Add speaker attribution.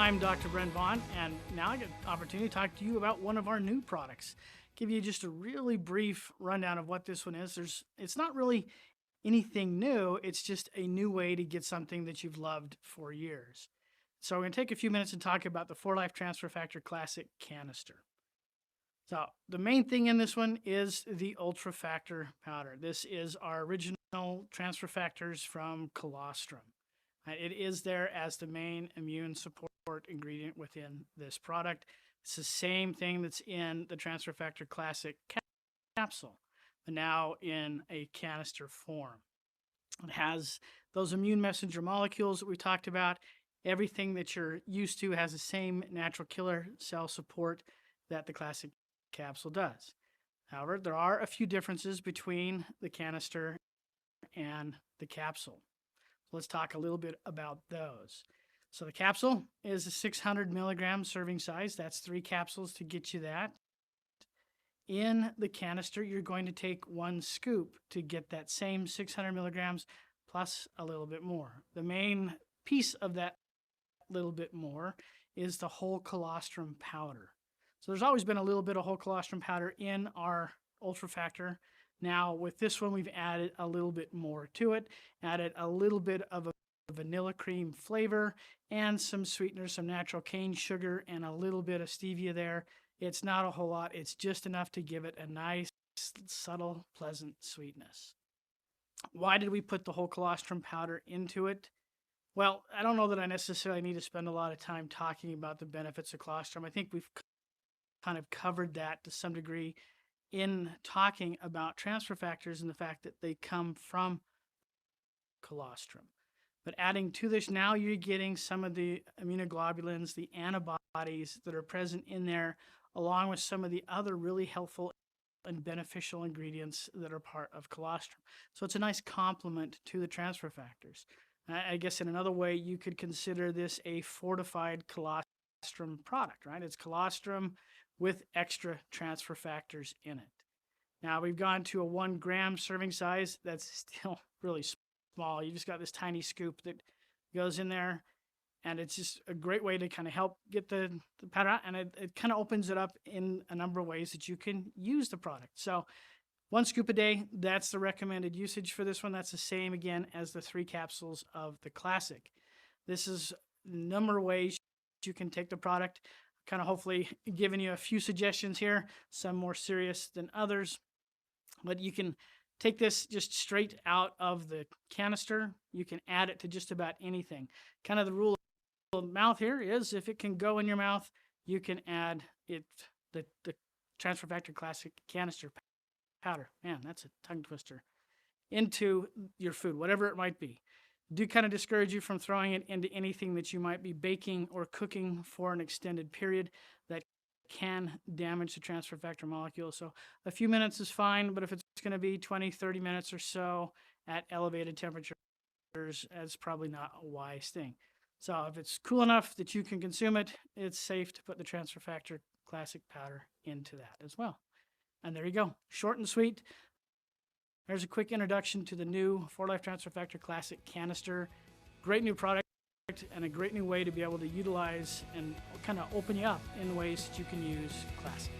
Speaker 1: I'm Dr. Brent Vaughn, and now I get the opportunity to talk to you about one of our new products. Give you just a really brief rundown of what this one is. It's not really anything new, it's just a new way to get something that you've loved for years. So we're going to take a few minutes and talk about the 4Life Transfer Factor Classic Canister. So the main thing in this one is the Ultra Factor powder. This is our original transfer factors from Colostrum. It is there as the main immune support ingredient within this product. It's the same thing that's in the Transfer Factor Classic Capsule, but now in a canister form. It has those immune messenger molecules that we talked about. Everything that you're used to has the same natural killer cell support that the Classic Capsule does. However, there are a few differences between the canister and the capsule. Let's talk a little bit about those. So the capsule is a 600 milligram serving size. That's 3 capsules to get you that. In the canister, you're going to take 1 scoop to get that same 600 milligrams plus a little bit more. The main piece of that little bit more is the whole colostrum powder. So there's always been a little bit of whole colostrum powder in our Ultra Factor. Now with this one, we've added a little bit more to it, added a little bit of a vanilla cream flavor and some sweeteners, some natural cane sugar and a little bit of stevia there. It's not a whole lot. It's just enough to give it a nice, subtle, pleasant sweetness. Why did we put the whole colostrum powder into it? Well, I don't know that I necessarily need to spend a lot of time talking about the benefits of colostrum. I think we've kind of covered that to some degree in talking about transfer factors and the fact that they come from colostrum. But adding to this, now you're getting some of the immunoglobulins, the antibodies that are present in there, along with some of the other really helpful and beneficial ingredients that are part of colostrum. So it's a nice complement to the transfer factors. I guess in another way, you could consider this a fortified colostrum product, right? It's colostrum with extra transfer factors in it. Now we've gone to a 1 gram serving size. That's still really small. You just got this tiny scoop that goes in there, and it's just a great way to kind of help get the powder out, and it kind of opens it up in a number of ways that you can use the product. So 1 scoop a day, that's the recommended usage for this one. That's the same again as the 3 capsules of the Classic. This is a number of ways you can take the product, kind of hopefully giving you a few suggestions here, some more serious than others. But you can take this just straight out of the canister. You can add it to just about anything. Kind of the rule of mouth here is if it can go in your mouth, you can add it, the Transfer Factor Classic Canister powder. Man, that's a tongue twister. Into your food, whatever it might be. Do kind of discourage you from throwing it into anything that you might be baking or cooking for an extended period that can damage the transfer factor molecule. So a few minutes is fine, but if it's going to be 20, 30 minutes or so at elevated temperatures, that's probably not a wise thing. So if it's cool enough that you can consume it, it's safe to put the Transfer Factor Classic powder into that as well. And there you go. Short and sweet. There's a quick introduction to the new 4Life Transfer Factor Classic Canister. Great new product and a great new way to be able to utilize and kind of open you up in ways that you can use Classic.